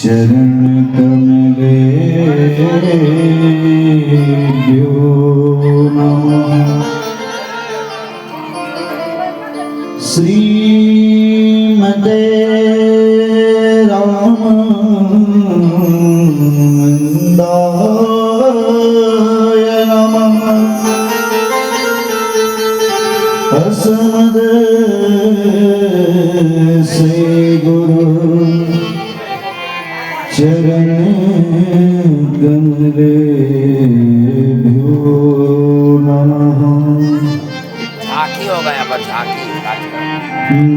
चरण कमलेभ्यो नमः। श्रीमते रामानन्दाय नमः। अस्मद् श्री गुरु चरण कमलेभ्यो नमः। झांकी होगा यहाँ पर, झांकी।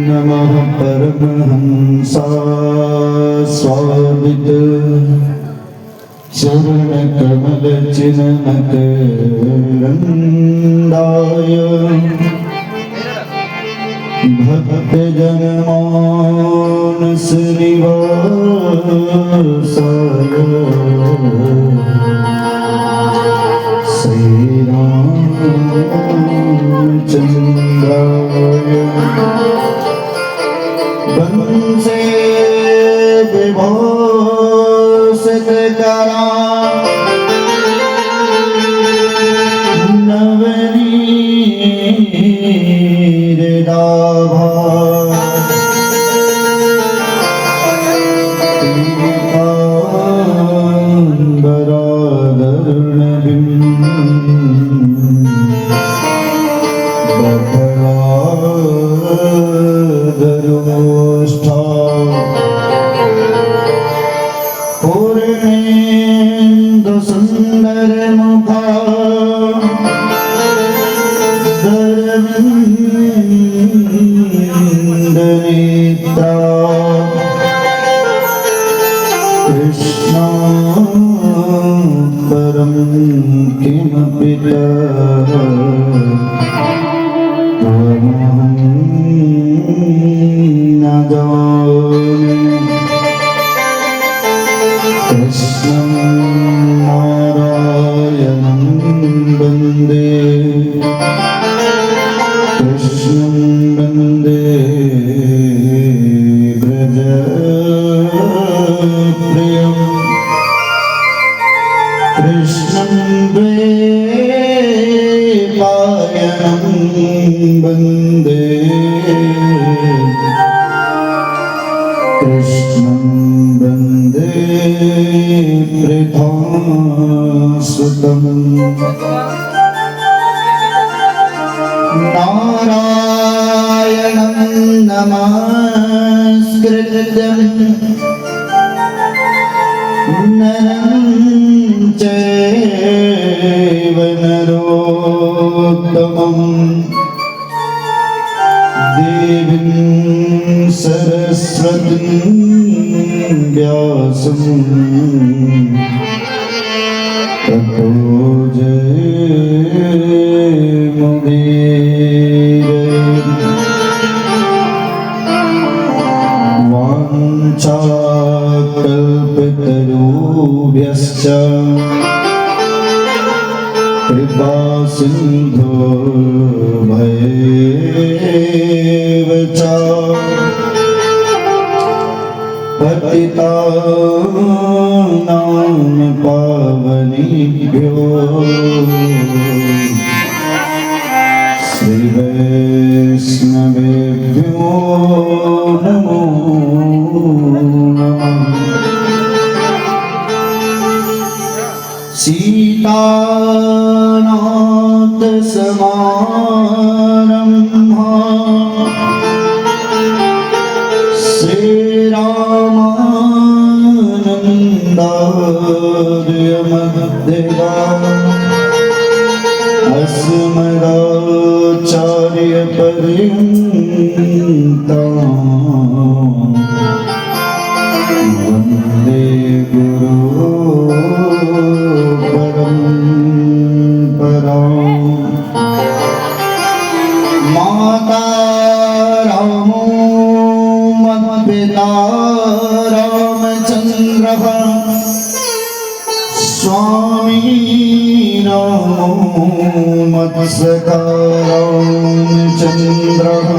नमः परमहंसास्वादित चरण कमल चिन्मक रंदाय भक्त जनमानस निवासाय श्री रामचंद्राय वंशे विभूषित करा नवनीरदाभा पूर्णेन्दु सुंदर मुखा दरविंद नेत्रा कृष्णा परम किमपि त्वमहं न जाने। कृष्णं नारायणं वन्दे, कृष्णं वन्दे व्रजप्रियं, कृष्णं द्वैपायनं वन्दे, कृष्णं वन्दे प्रीतासुतम्। नारायणं नमस्कृत्यं नरं चैव नरोत्तमम् देवीं सरस्वतीं व्यासं ततो जयमुदीरये। वाञ्छाकल्पतरुभ्यश्च कृपा सिन्धो भैव च पतितानां पावनेभ्यो श्री वैष्णवेभ्यो नमो नमः। सीतानाथ समारम्भा श्रीरामानन्दार्यमध्यगा अस्मदाचार्यपर्यन्ता वन्दे गुरु परम्परा। माता रामो मत्पिता रामचन्द्रः, स्वामी रामो मत्सखा रामचन्द्रः,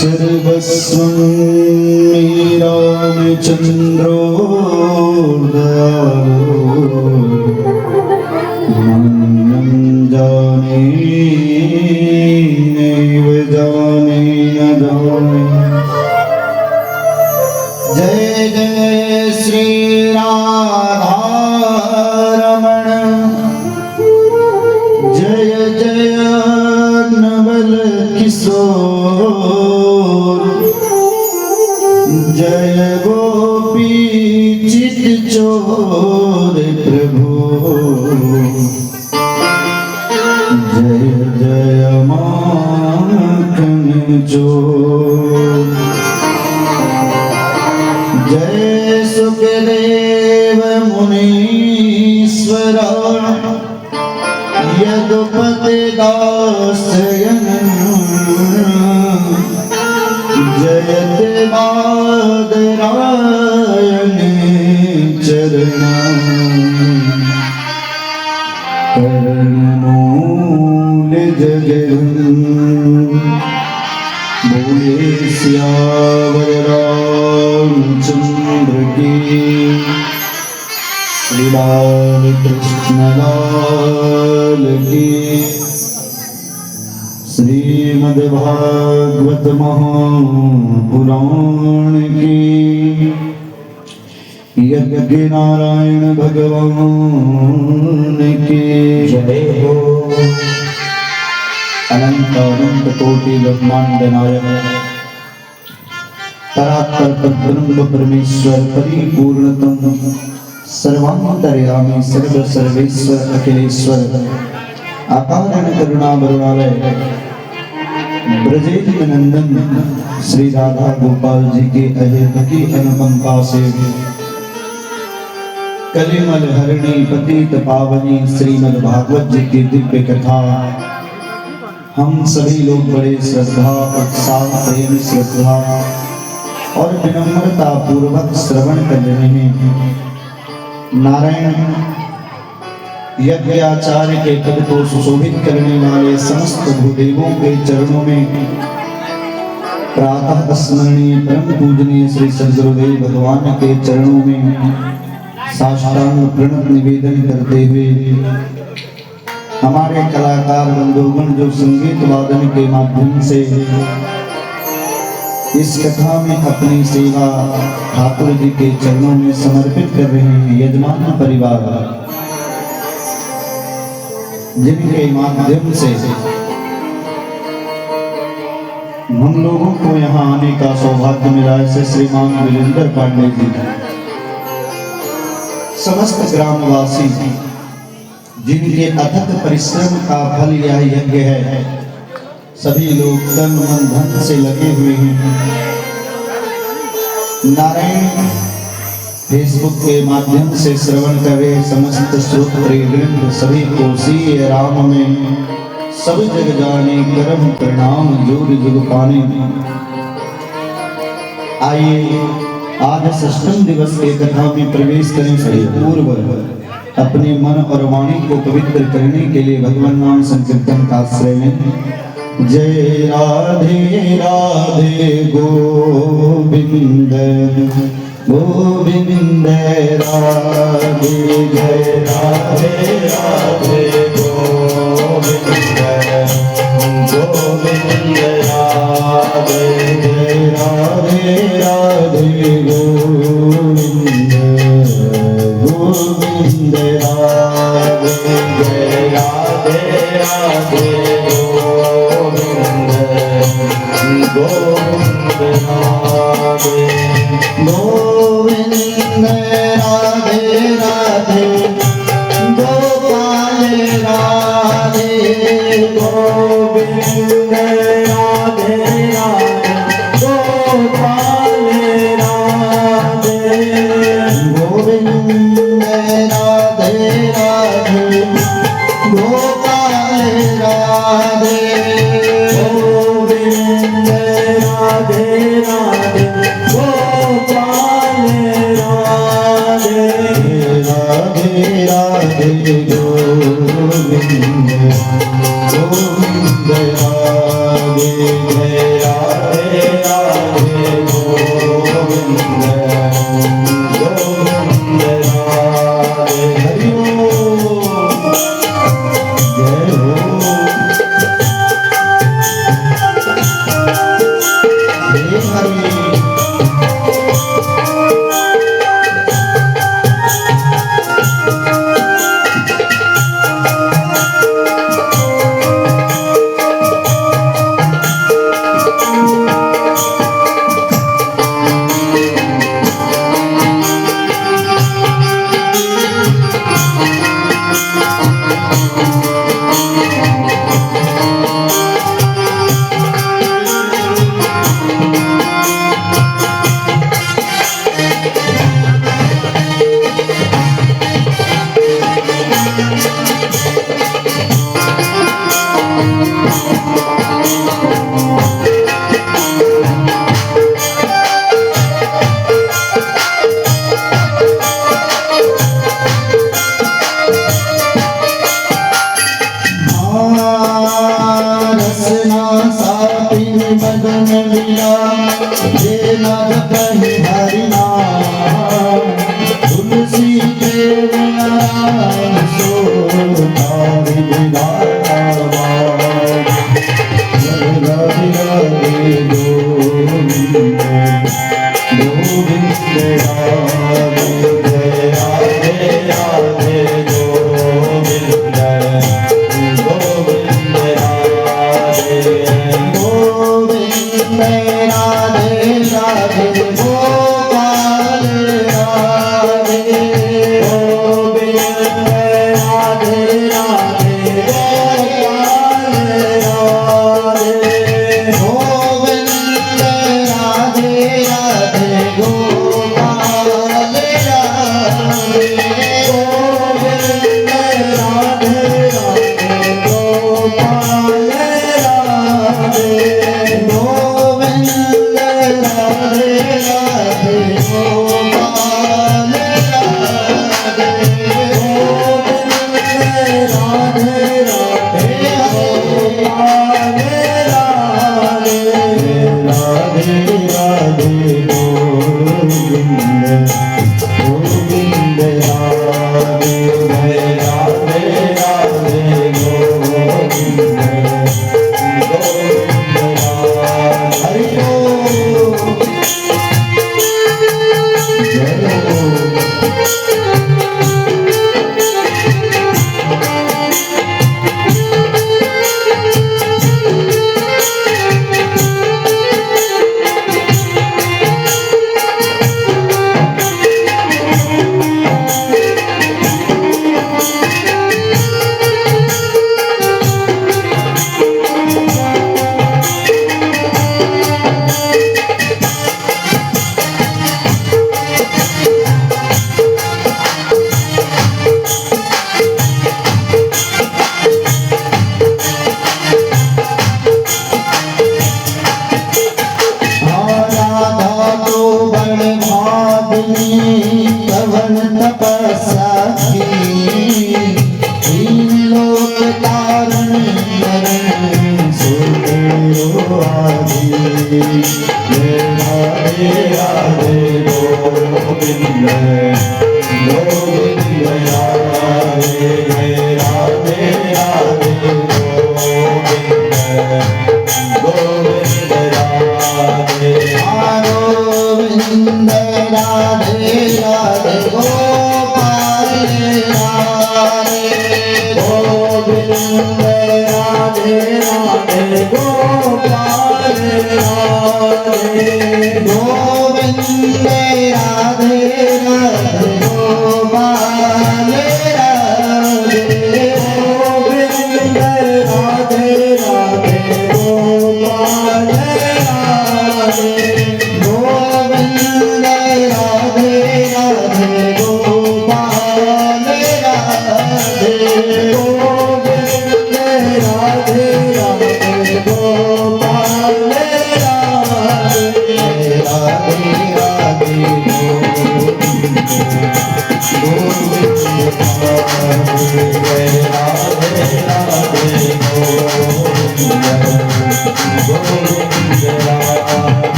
सर्वस्वं मे रामचन्द्रो दयालो मन्यं जाने नैव जाने न जाने। जय जय श्री राधारमण जय जय नवल किशोर जय गोपी चित चोर प्रभु जय जय माखन चोर। जय सुखदेव मुनीश्वर यदुपति दासयन जयत बादरायण चरण करणमूल जगन बोले सियावर रामचंद्र की श्री लाल कृष्ण लाल की। श्रीमद्भागवत महापुराण की यज्ञ नारायण भगवान की जय हो। अनंत अनंत कोटि ब्रह्मांड नायक परात्पर ब्रह्म परमेश्वर परिपूर्णतम सर्वांतर्यामी सर्व सर्वेश्वर अखिलेश्वर अकारण करुणा बरुणालय ब्रजेन्द्र नंदन श्री राधा गोपाल जी के अहेत की अनुकंपा से कलिमल हरिणी पतित पावनी श्रीमद् भागवत जी की दिव्य कथा हम सभी लोग बड़े श्रद्धा उत्साह प्रेम श्रद्धा और विनम्रता पूर्वक श्रवण कर रहे हैं। नारायण यज्ञाचार्य के पद को सुशोभित करने वाले समस्त भूदेवों के चरणों में प्रातः स्मरणीय परम पूजनीय श्री सद्गुरुदेव भगवान के चरणों में साष्टांग प्रणत निवेदन करते हुए हमारे कलाकार बंधुगण जो संगीत वादन के माध्यम से इस कथा में अपनी सेवा ठाकुर जी के चरणों में समर्पित कर रहे हैं, यजमान परिवार जिनके माध्यम से हम लोगों को यहाँ आने का सौभाग्य मिला है। श्रीमान वीरेंद्र पांडे जी समस्त ग्रामवासी जिनके अथक परिश्रम का फल यह यज्ञ है, सभी लोग तन मन धन से लगे हुए हैं। नारायण फेसबुक के माध्यम से श्रवण कर रहे समस्त श्रोतृवृंद सभी को श्री राम में सब जग जाने करम प्रणाम जोग जुग पाने। आइए आज षष्ठम दिवस के कथा में प्रवेश करें। सही पूर्व अपने मन और वाणी को पवित्र करने के लिए भगवान नाम संकीर्तन का आश्रय में जय राधे राधे गोविंद गोविंद राधे जय राधे राधे गोविंद गोविंद राधे जय राधे राधे गोविंद गोविंद राधे जय राधे राधे गोविंद गोविंद राधे गोविंद राधे राधे गोपाल राधे गोविंद राधे राधे गोपाल राधे गोविंद राधे राधे गोपाल राधे गोविंद राधे राधे गोपाल राधे राधे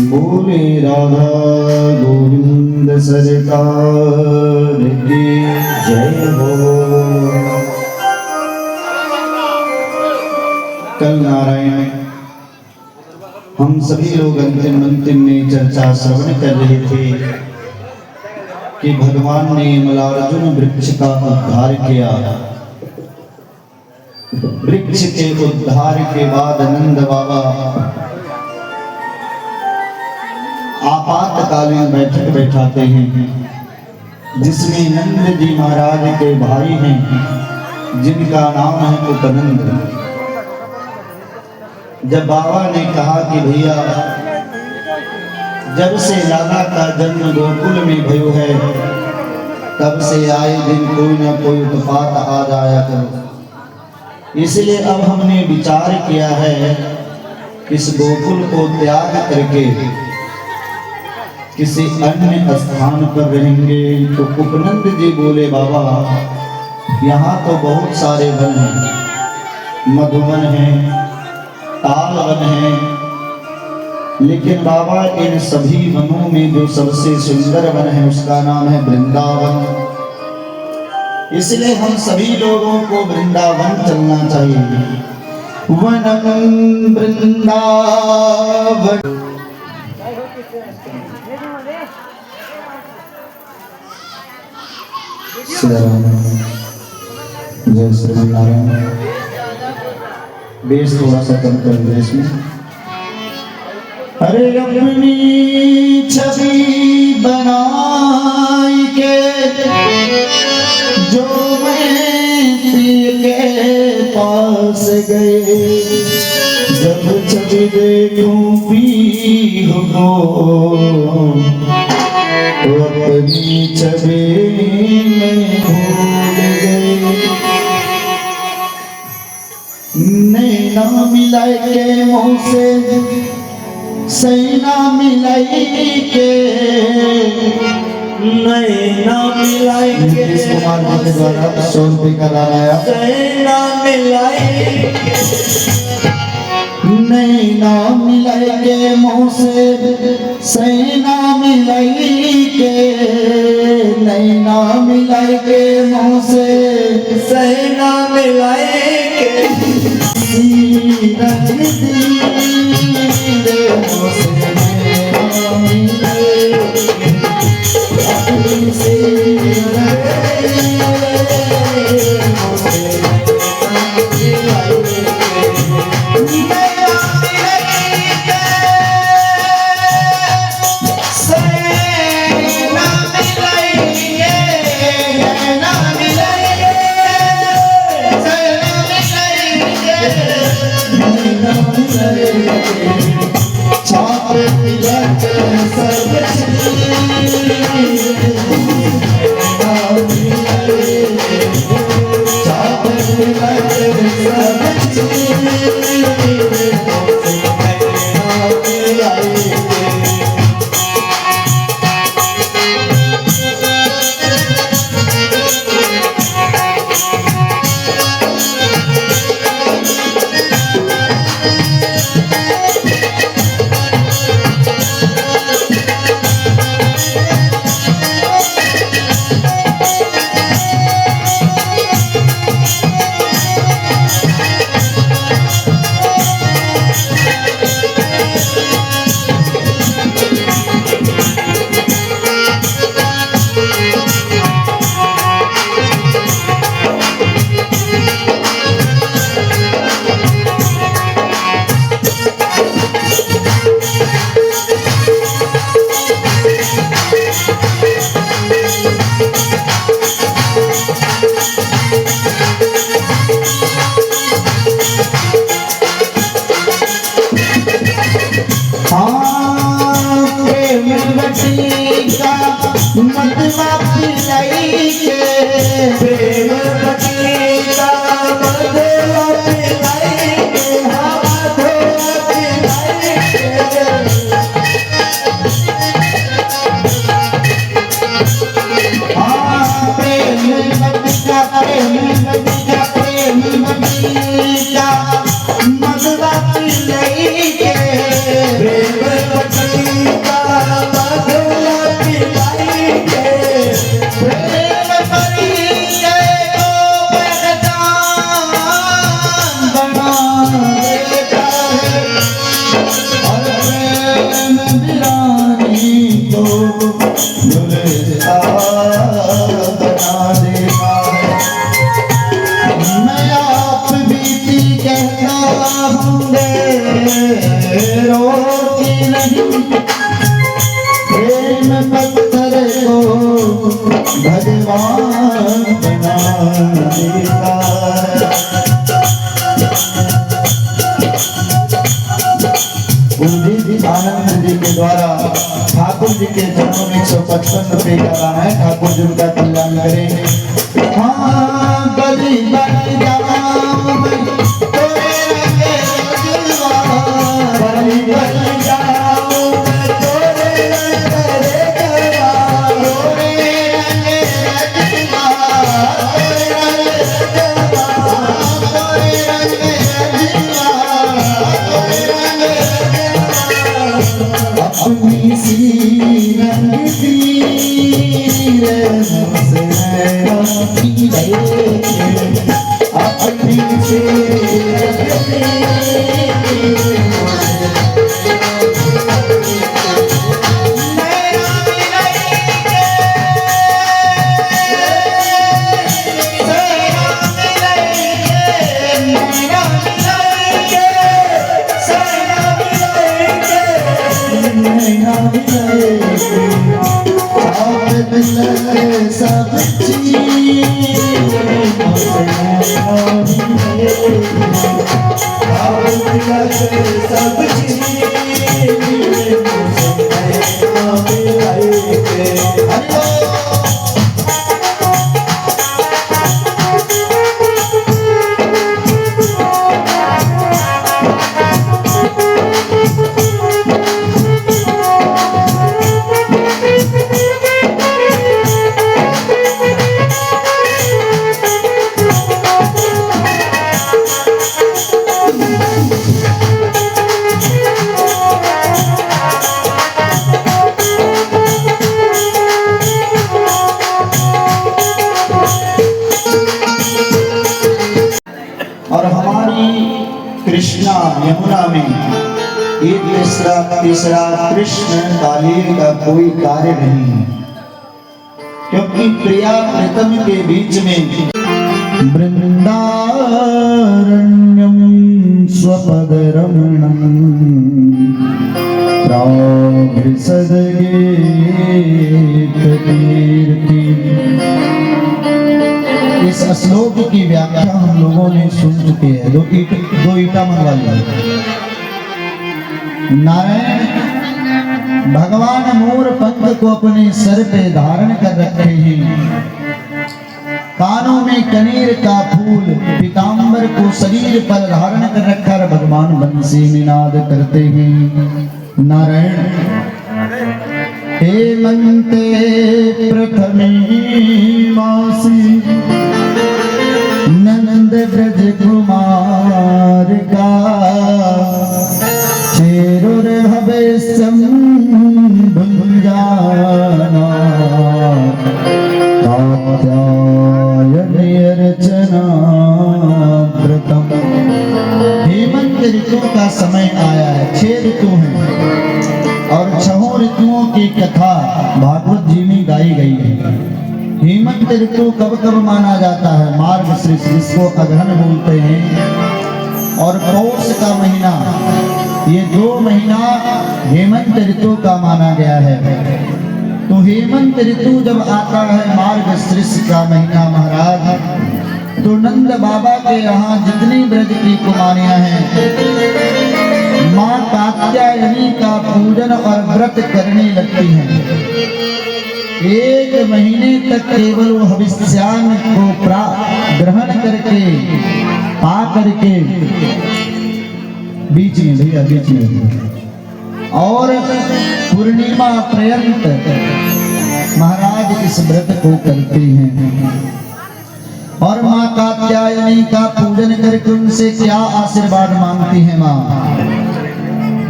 बोले राधा गोविंद सरकार की जय हो। कल नारायण हम सभी लोग अंतिम अंतिम में चर्चा श्रवण कर रहे थे कि भगवान ने मलार्जुन वृक्ष का उद्धार किया। वृक्ष के उद्धार के बाद नंद बाबा आपातकालीन बैठक बैठाते हैं जिसमें नंद जी महाराज के भाई हैं जिनका नाम है उपनंद। जब बाबा ने कहा कि भैया जब से लाला का जन्म गोकुल में भयो है तब से आए दिन कोई ना कोई उत्पात आ जाया करो, इसलिए अब हमने विचार किया है इस गोकुल को त्याग करके किसी अन्य स्थान पर रहेंगे। तो उपनंद जी बोले बाबा यहाँ तो बहुत सारे वन हैं, मधुवन है, ताल वन है, लेकिन बाबा इन सभी वनों में जो सबसे सुंदर वन है उसका नाम है वृंदावन। इसलिए हम सभी लोगों को वृंदावन चलना चाहिए। वनम वृंदावन जय श्री नारायण। बेस थोड़ा सा कम कर दे इसमें। अरे अपनी छवि बनाई के जो मैं प्रिय के पास गए, जब छवि देखूं भी हो तो अपनी छवि में भूल गए। नैना मिलाई के मुँह से सैना मिलाई के, नैना मिलाई के कुमार जी के द्वारा 100 रुपये का दान आया। सैना मिलाई नैना मिलाई के मुँह से सैना मिलाई के, नैना मिलाई के मुँह से सैना मिलाई के, सीरत दीदे मुँह से नैना मिलाई अपनी सीरत मुँह से मधुआ पिलाएंगे, हाँ मधुआ पिलाएंगे। हाँ प्रेम बटिका, प्रेम बटिका, प्रेम बटिका मधुआ पिलाएंगे। प्रेम बटिका मधुआ पिलाएंगे। प्रेम परिचय को पहचान बना देता है और प्रेम वीरानी को गुलजार बना देता है। मैं आप बीती कहता हूँ रोती नहीं, प्रेम पत्थर को भगवान बना देता है। गुरु जी आनंद जी के द्वारा ठाकुर जी के चरणों में 155 रुपए का गाना है। ठाकुर जी उनका कल्याण करें। हाँ बलि बलि जाऊं मैं तोरे रंगे रजवा, बलि बलि जाऊं मैं तोरे रंगे रजवा, तोरे रंगे रजवा, तोरे रंगे रजवा, तोरे रंगे रजवा, तोरे रंगे रजवा। अपनी सी रंग तीर से अपनी से सब और हमारी कृष्णा यमुना में ये तीसरा कृष्ण कालीन का कोई कार्य नहीं है, क्योंकि प्रिया प्रीतम के बीच में वृंदारण्यम स्वपद रमणम इस श्लोक की व्याख्या हम लोगों ने सुन चुके हैं। दो ईटा मंगवा लिया। नारायण भगवान मोर पंख को अपने सर पे धारण कर रखे हैं, कानों में कनेर का फूल पीतांबर को शरीर पर धारण कर रखा है। भगवान बंसी में नाद करते हैं। नारायण हेमंते प्रथमे मासी नंद ब्रज कुमार का चेरुर भवे संभुंजाना कात्यायन अर्चना व्रतम। हेमंत ऋतु का समय आया है। 6 ऋतु हैं और 6 ऋतुओं की कथा भागवत जी में गाई गई है। हेमंत ऋतु कब कब माना जाता है? मार्गशीर्ष, जिसको अगहन बोलते हैं, और पौष का महीना, ये 2 महीना हेमंत ऋतु का माना गया है। तो हेमंत ऋतु जब आता है मार्गशीर्ष का महीना महाराज, तो नंद बाबा के यहाँ जितनी ब्रज की कुमारियां हैं माँ कात्यायनी का पूजन और व्रत करने लगती हैं। 1 महीने तक केवल वो हविष्यान्न को ग्रहण करके पा करके बीच में भैया बीच में और पूर्णिमा पर्यंत महाराज इस व्रत को करते हैं और माँ कात्यायनी का पूजन करके उनसे क्या आशीर्वाद मांगती है माँ।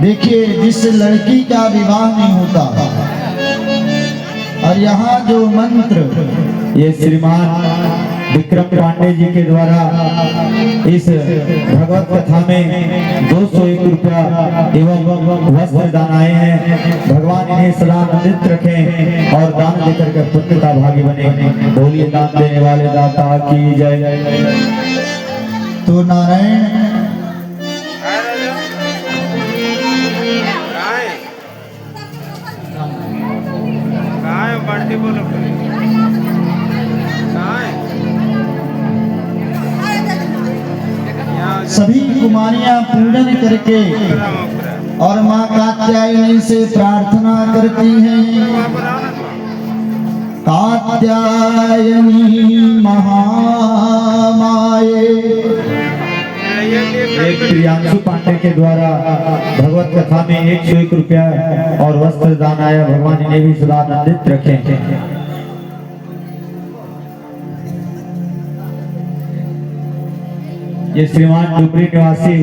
देखिए जिस लड़की का विवाह नहीं होता और यहाँ जो मंत्र ये श्रीमान विक्रम पांडे जी के द्वारा इस भगवत कथा में 201 रुपया एवं वस्त्र दान आए हैं। भगवान इन्हें सदा आनंदित रखें और दान देकर के पुण्य का भागी बने। बोलिए दान देने वाले दाता की जय। तो नारायण सभी कुमारियां पूजन करके और माँ कात्यायनी से प्रार्थना करती हैं। कात्यायनी महामाये। एक प्रियांशु पांडे के द्वारा भगवत कथा में 101 रुपया और वस्त्र दान आया। भगवान इन्हें भी सदा आनंदित रखें। ये श्रीमान डुबरी निवासी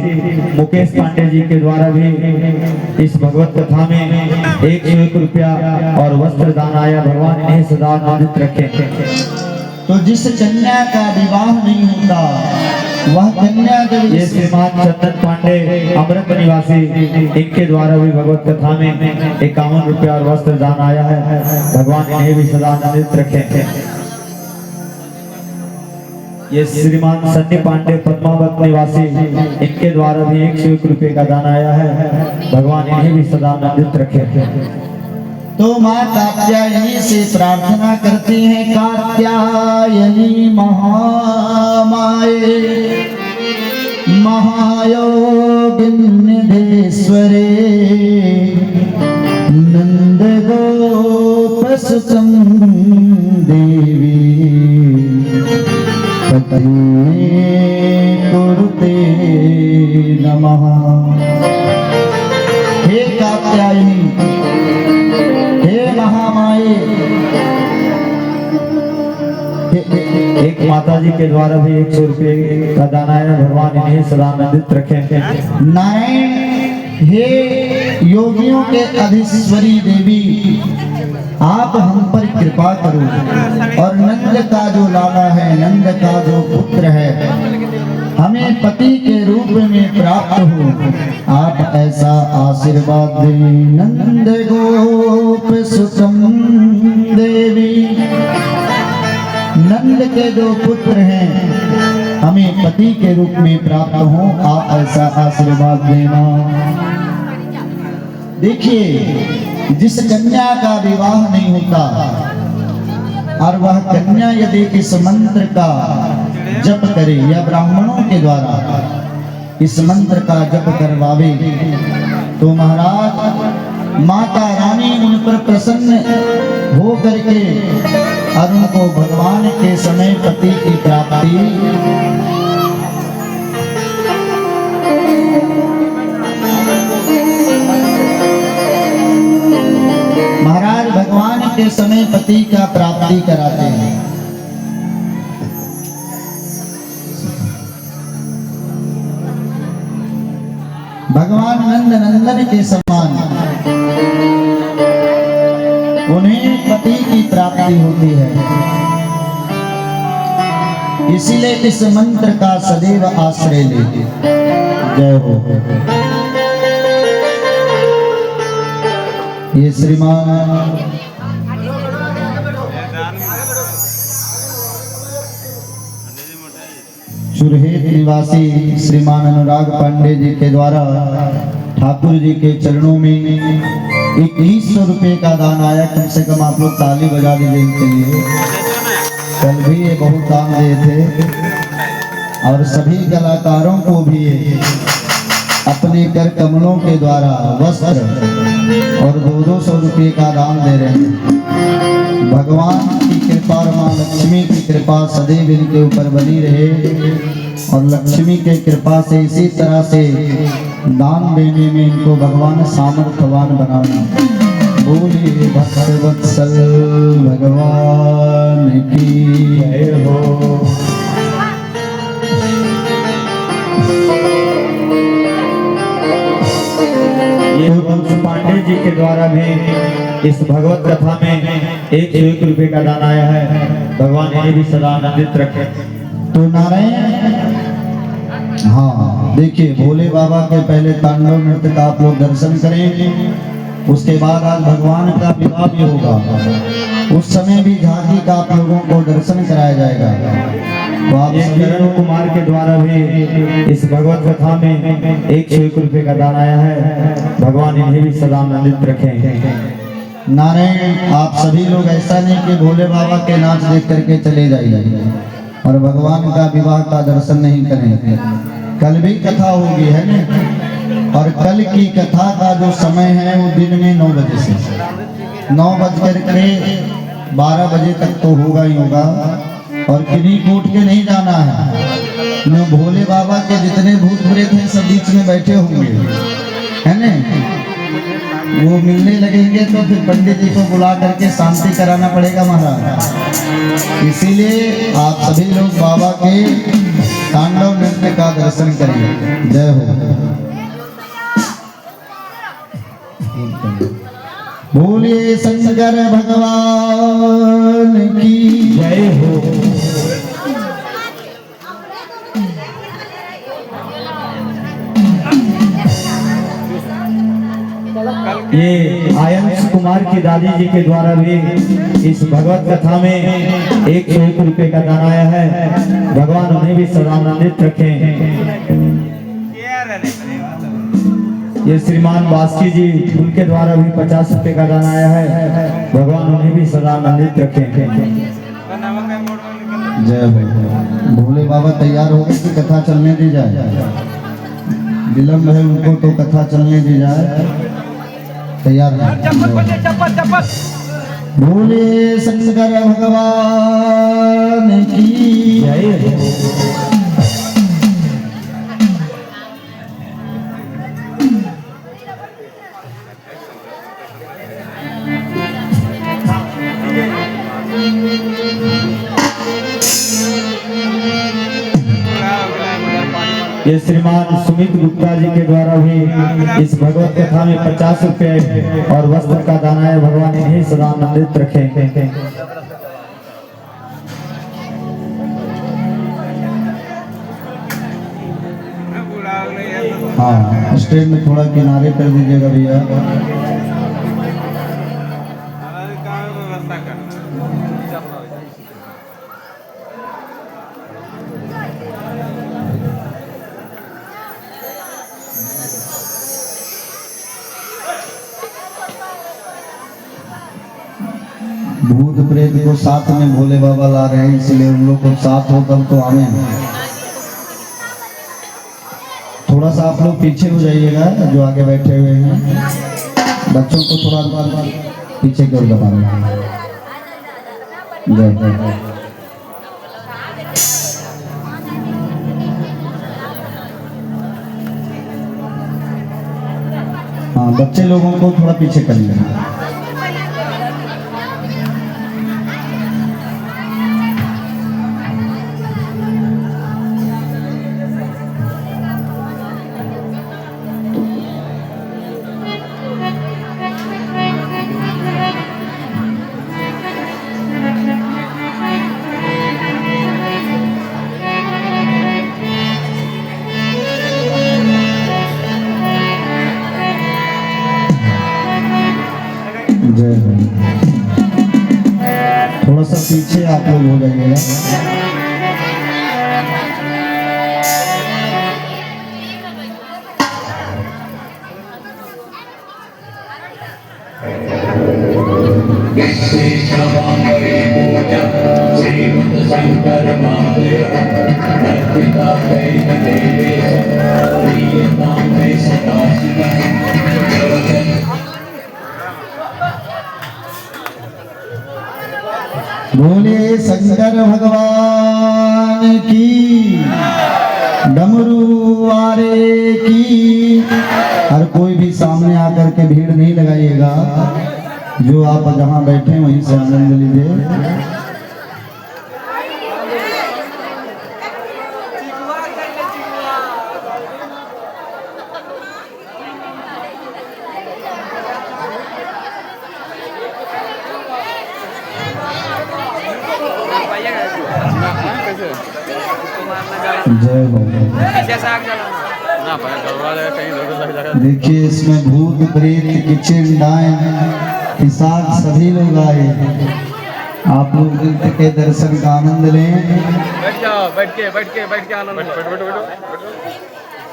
मुकेश पांडे जी के द्वारा भी इस भगवत कथा में 101 रुपया और वस्त्र दान आया। भगवान इन्हें सदा आनंदित रखें। तो जिस कन्या का विवाह नहीं होता वह कन्या जब ये श्रीमान चंदन पांडे अमृत निवासी इनके द्वारा भी भगवत कथा में 51 रुपया और वस्त्र दान आया है। भगवान इन्हें भी सदा आनंदित रखें। ये श्रीमान सन्नी पांडे पद्मावत निवासी इनके द्वारा भी 101 रुपये का दान आया है। भगवान इन्हें भी सदा आनंदित रखें। तो माँ कात्यायनी से प्रार्थना करती हैं। कात्यायनी महामाये महायोगिन्निधेश्वरे नंद गोप सुतम देवी पत्नी कुरुते नमः। हे कात्यायनी हे महामाये। एक माता जी के द्वारा भी 100 रुपये का दान आया। भगवान इन्हें सदा आनंदित रखें। नारायण हे योगियों के अधीश्वरी देवी आप हम पर कृपा करो और नंद का जो लाला है नंद का जो पुत्र है हमें पति के रूप में प्राप्त हो। आप ऐसा आशीर्वाद दें। नंद गोप सुतम देवी नंद के जो पुत्र हैं हमें पति के रूप में प्राप्त हो। आप ऐसा आशीर्वाद देना। देखिए जिस कन्या का विवाह नहीं होता और वह कन्या यदि इस मंत्र का जप करे या ब्राह्मणों के द्वारा इस मंत्र का जप करवावे तो महाराज माता रानी उन पर प्रसन्न हो करके और उनको भगवान के समय पति की प्राप्ति महाराज भगवान के समय पति का प्राप्ति कराते हैं। भगवान नंद नंदन के समान उन्हें पति की प्राप्ति होती है। इसीलिए इस मंत्र का सदैव आश्रय लेते। जय हो। ये श्रीमान चुरहेत निवासी श्रीमान अनुराग पांडे जी के द्वारा ठाकुर जी के चरणों में 2100 रुपये का दान आया। कम से कम आप लोग ताली बजा दीजिए इनके लिए। कल भी ये बहुत दान दिए थे और सभी कलाकारों को भी अपने कर कमलों के द्वारा वस्त्र और 200 रुपये का दान दे रहे हैं। भगवान की कृपा और माँ लक्ष्मी की कृपा सदैव इनके ऊपर बनी रहे और लक्ष्मी के कृपा से इसी तरह से दान देने में इनको भगवान सामर्थ्यवान बनाना। बोलिए भक्तवत्सल भगवान की जय हो। ये वंश पांडे जी के द्वारा भी इस भगवत कथा में 101 रुपए का दान आया है। भगवान इन्हें भी सदा आनंदित रखे। तो नारायण, हाँ देखिए भोले बाबा के पहले तांडव नृत्य का आप लोग दर्शन करेंगे, उसके बाद आज भगवान का विवाह भी होगा, उस समय भी झांकी का आप लोगों को दर्शन कराया जाएगा। तो आप करण कुमार के द्वारा भी इस भगवत कथा में 101 रुपए का दान आया है। भगवान इन्हें भी सदा आनंदित रखें। नारायण, आप सभी लोग ऐसा नहीं कि भोले बाबा के नाच देख करके चले जाइए और भगवान का विवाह का दर्शन नहीं करेंगे। कल भी कथा होगी है ना, और कल की कथा का जो समय है वो दिन में 9 बजे से 9 बज करके 12 बजे तक तो होगा ही होगा। और किन्हीं कूट के नहीं जाना है, न भोले बाबा के जितने भूत प्रेत हैं सब बीच में बैठे होंगे है ना। वो मिलने लगेंगे तो फिर पंडित जी को बुला करके शांति कराना पड़ेगा महाराज। इसीलिए आप सभी लोग बाबा के तांडव नृत्य का दर्शन करिए। जय हो। बोलिए शंकर भगवान की जय हो। ये आयंश कुमार की दादी जी के द्वारा भी इस भगवत कथा में 101 रुपए का दान आया है। भगवान उन्हें भी सदा आनंदित रखें। ये श्रीमान बास्की जी, उनके द्वारा भी 50 रुपए का दान आया है। भगवान उन्हें भी सदा आनंदित रखें। जय हो। भोले बाबा तैयार हो गए कि कथा चलने दी जाए? विलम्ब है उनको तो कथा चलने दी जाए। तैयार भोले शंकर भगवान की जय हो। ये श्रीमान सुमित गुप्ता जी के द्वारा भी इस भगवत कथा में 50 रुपए और वस्त्र का दान है। भगवान इन्हें सदा आनंदित रखें। हाँ, स्टेज में थोड़ा किनारे कर दीजिएगा भैया। भूत प्रेत को साथ में भोले बाबा ला रहे हैं, इसलिए उन लोग को साथ हो तब तो आवे। थोड़ा सा आप लोग पीछे हो जाइएगा, जो आगे बैठे हुए हैं बच्चों को थोड़ा पीछे की ओर दबा रहे। हाँ, बच्चे लोगों को थोड़ा पीछे कर लेना। जय हो। थोड़ा सा पीछे आप लोग हो जाइएगा। शंकर बोले शंकर भगवान की, डमरू वाले की। हर कोई भी सामने आकर के भीड़ नहीं लगाइएगा, जो आप जहां बैठे वहीं से आनंद लीजिए। जय हो। देखिए इसमें भूत प्रेत किचन डायन पिशाच सभी लोग आए। आप लोग नृत्य के दर्शन का आनंद लें। बैठ जाओ, बैठ के आनंद बैठो।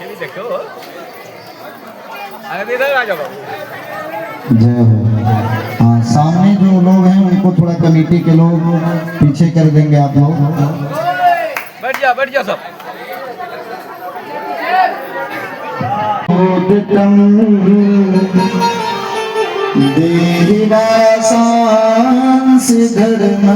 ये देखो, आगे इधर आ जाओ। जय हो। हाँ, सामने जो लोग हैं उनको थोड़ा कमेटी के लोग पीछे कर देंगे आप लोग। बैठ जाओ सब। देवासांस धर्म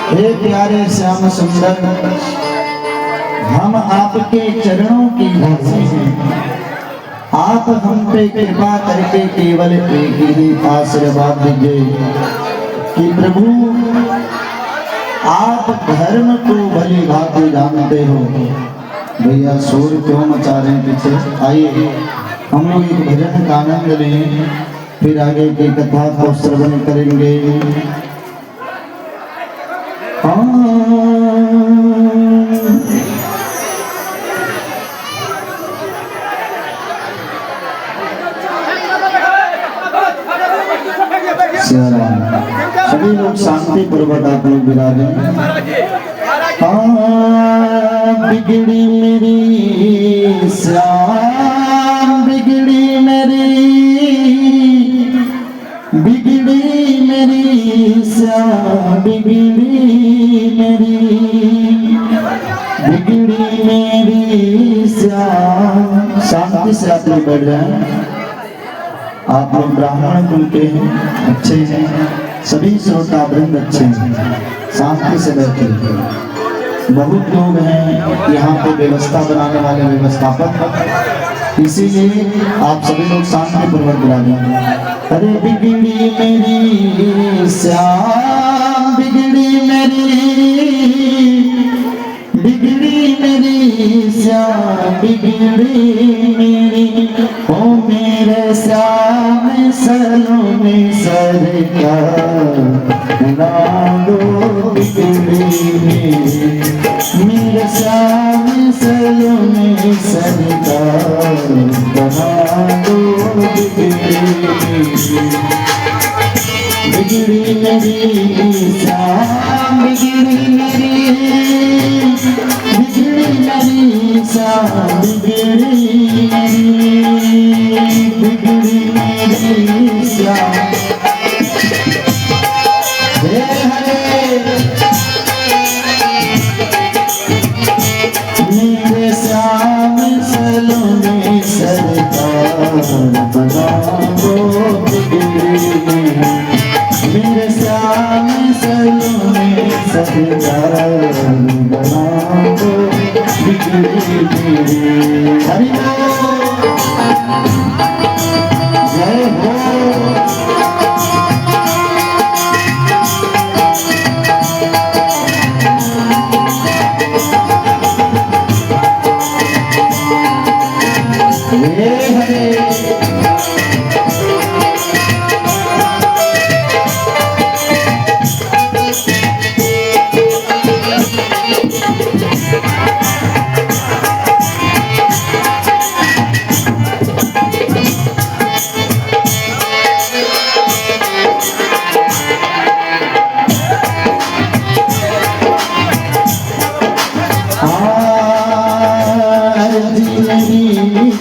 हे प्यारे श्याम सुंदर, हम आपके चरणों की दासी हैं। आप हम पे कृपा करके केवल एक ही आशीर्वाद दीजिए कि प्रभु आप धर्म को भली भांति जानते हो। भैया शोर क्यों मचा रहे हैं पीछे? आइए हम लोग एक भजन का आनंद लें, फिर आगे की कथा को श्रवण करेंगे। सभी लोग शांति पूर्वक आप लोग विराजे। बिगड़ी मेरी श्याम, बिगड़ी मेरी श्याम, बिगड़ी मेरी श्याम। शांति से आप लोग बैठ जाए। आप लोग ब्राह्मण कुल के हैं, अच्छे हैं, सभी श्रोता वृंद अच्छे हैं, शांति से बैठे। बहुत लोग हैं यहाँ पे व्यवस्था बनाने वाले व्यवस्थापक, इसीलिए आप सभी लोग शांति पूर्वक बुलाएंगे। अरे बिगड़ी मेरी श्याम, बिगड़ी मेरी श्याम, बिगड़ी मेरी ओ मेरे श्याम सलोने सरकार दो बिगड़ी मेरे श्याम सलोने सरकार दो बिगड़ी मेरी श्याम, बिगड़ी मेरी श्याम, बिगड़ी मेरी श्याम। मेरे श्याम सलोने सरकार बना दो बिगड़ी, मेरे श्याम सलोने सरकार बना दो बिगड़ी। हरि जय हो।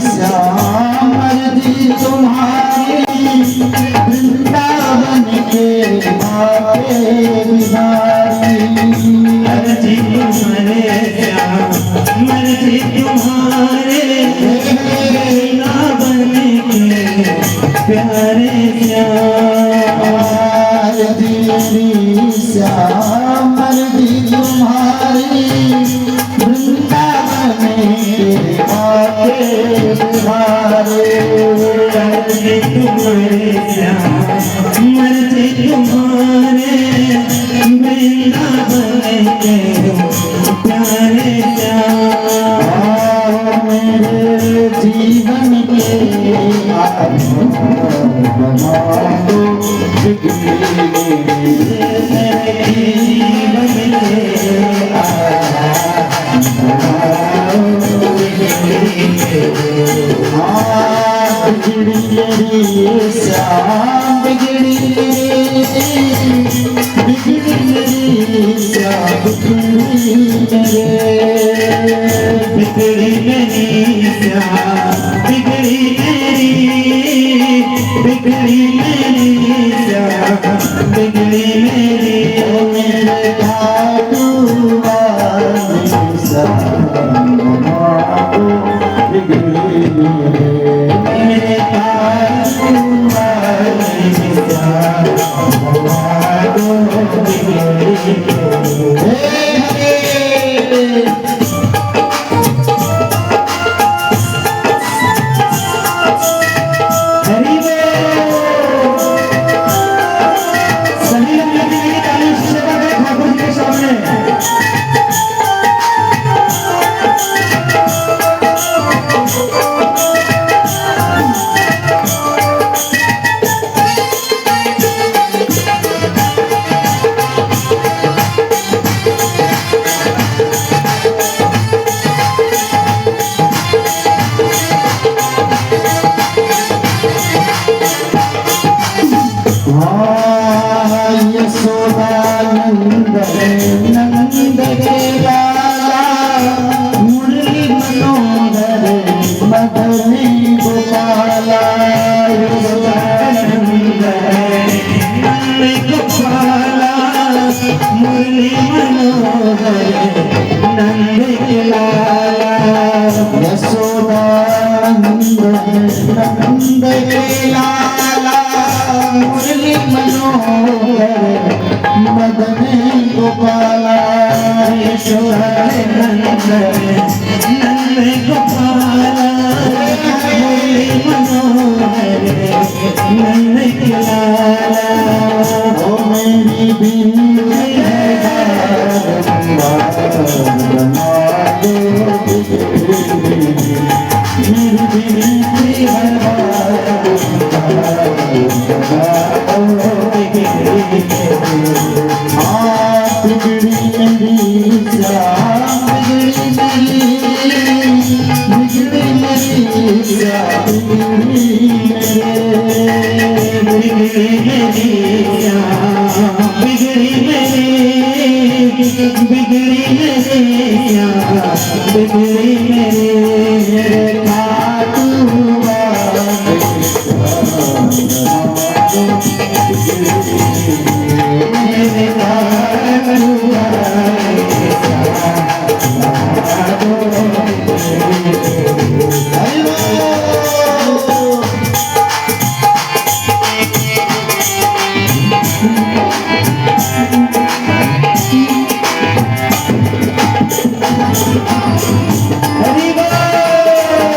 श्याम तुम्हारा प्यारे श्याम यदि मेरी श्याम मर्जी तुम्हारी वृंदावन में आके तुम्हारे तुम्हारे श्याम मर्जी तुम्हारे वृंदावन के प्यारे श्याम मेरे जीवन के श्याम बिगड़ी बिगड़ी मेरी श्याम बिगड़ी मेरी बिगड़ी मेरी श्याम बिगड़ी मेरी मेरे घाटू मेरे यशोदानंद नंद के लाला मुरली मनोहर मदनी गोपाला यशोदानंद नंद गोपाला मुरली मनोहर नंद के लाला यशोदानंद नंद के लाला मुरली मनोहर मदनी गोपाला यशोदानंद नंद गोपाला मुरली मनोहर नंद के लाला ओ मेरी बिंदी मेरी बिंदी बिगड़ी मेरी श्याम बिगड़ी मेरी श्याम बिगड़ी मेरी श्याम बिगड़ी मेरी बिगड़ी मेरी श्याम बिगड़ी मेरी हरि बोल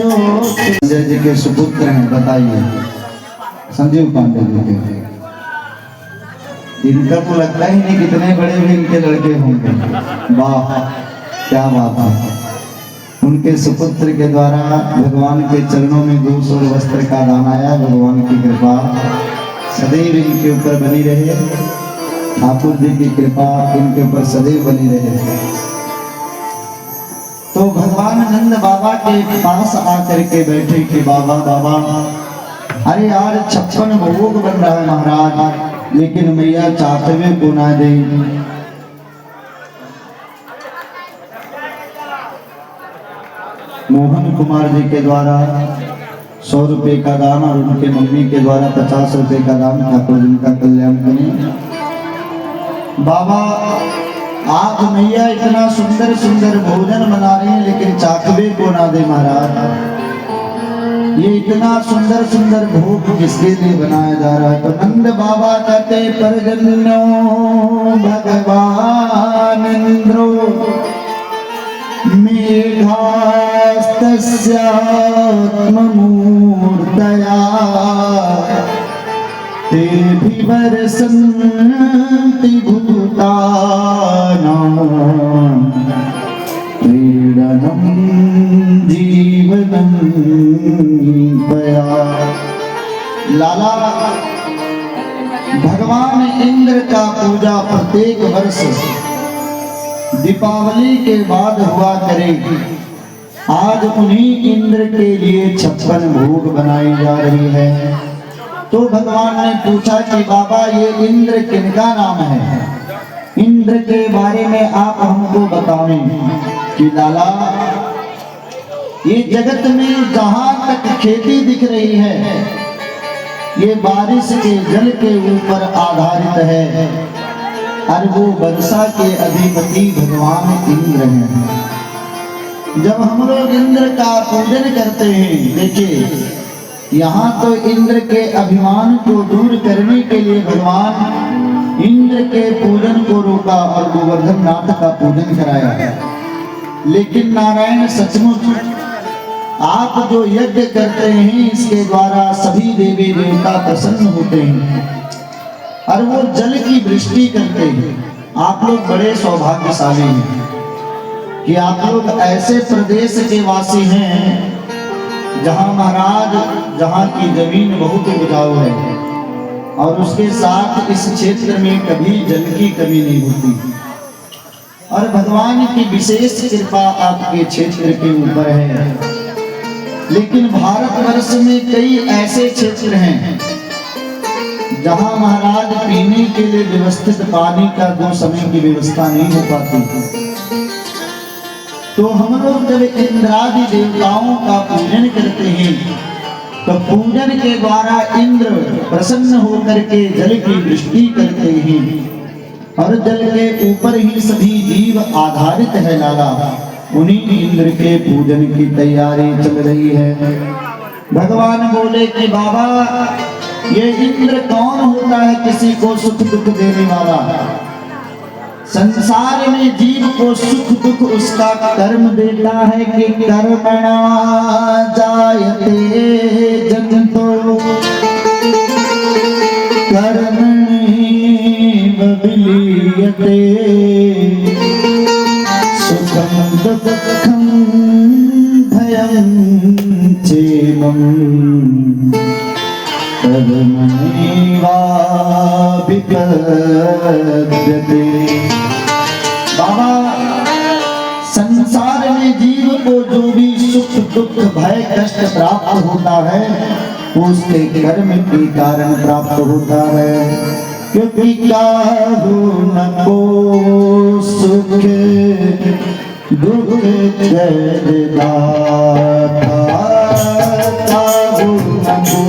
संजय जी के सुपुत्र हैं, बताइए, संजीव पांडे जी के। इनका तो लगता ही नहीं कितने बड़े भी इनके लड़के होंगे। वाह, क्या बात है। उनके सुपुत्र के द्वारा भगवान के चरणों में दूस और वस्त्र का दान आया। भगवान की कृपा सदैव इनके ऊपर बनी रहे, ठाकुर जी की कृपा इनके ऊपर सदैव बनी रहे। तो भगवान नंद बाबा के पास आकर के बैठे कि बाबा बाबा, अरे यार 56 भोग बन रहा है महाराज, लेकिन मैया चाहते को ना दे। मोहन कुमार जी के द्वारा 100 रुपए का दान और उनके मम्मी के द्वारा 50 रुपए का दान, ठाकुर जी का कल्याण करें। बाबा आप मैया इतना सुंदर सुंदर भोजन बना रहे हैं, लेकिन चाकवे को ना दे महाराज। ये इतना सुंदर सुंदर भोग किसके लिए बनाया जा रहा है? तो नंद बाबा कहते परजन्यो भगवान इंद्रो मेघास्तस्यात्ममूर्तया ते विवर्षन्ति भूतानां क्रीडनं जीवनं पया। लाला, भगवान इंद्र का पूजा प्रत्येक वर्ष दीपावली के बाद हुआ करेगी। आज उन्हीं इंद्र के लिए 56 भोग बनाई जा रही है। तो भगवान ने पूछा कि बाबा ये इंद्र किनका नाम है? इंद्र के बारे में आप हमको बताएं। कि लाला, ये जगत में जहां तक खेती दिख रही है, ये बारिश के जल के ऊपर आधारित है, और वो वर्षा के अधिपति भगवान इंद्र हैं। जब हम लोग इंद्र का पूजन करते हैं, देखिए यहाँ तो इंद्र के अभिमान को दूर करने के लिए भगवान इंद्र के पूजन को रोका और गोवर्धन नाथ का पूजन कराया। लेकिन नारायण सचमुच आप जो यज्ञ करते हैं, इसके द्वारा सभी देवी देवता प्रसन्न होते हैं और वो जल की वृष्टि करते हैं। आप लोग बड़े सौभाग्यशाली हैं कि आप लोग ऐसे प्रदेश के वासी हैं जहां महाराज, जहां की जमीन बहुत उपजाऊ है और उसके साथ इस क्षेत्र में कभी जल की कमी नहीं होती, और भगवान की विशेष कृपा आपके क्षेत्र के ऊपर है। लेकिन भारतवर्ष में कई ऐसे क्षेत्र हैं जहां महाराज पीने के लिए व्यवस्थित पानी का 2 समय की व्यवस्था नहीं हो पाती। तो हम लोग जब इंद्रादि देवताओं का पूजन करते हैं, तो पूजन के द्वारा इंद्र प्रसन्न होकर के जल की वृष्टि करते हैं और जल के ऊपर ही सभी जीव आधारित है। लाला, उन्हीं इंद्र के पूजन की तैयारी चल रही है। भगवान बोले कि बाबा ये इंद्र कौन होता है किसी को सुख दुख देने वाला? संसार में जीव को सुख दुख उसका कर्म देता है कि कर्मणा जायते जंतो कर्मणैव विलीयते सुखं दुःखं भयं चैवं कर्मणैवाभिपद्यते। बाबा, संसार में जीव को जो भी सुख दुख भय कष्ट प्राप्त होता है, वो उसके कर्म के कारण प्राप्त होता है। क्योंकि काहू न को सुख दुख जयदाता, काहू न को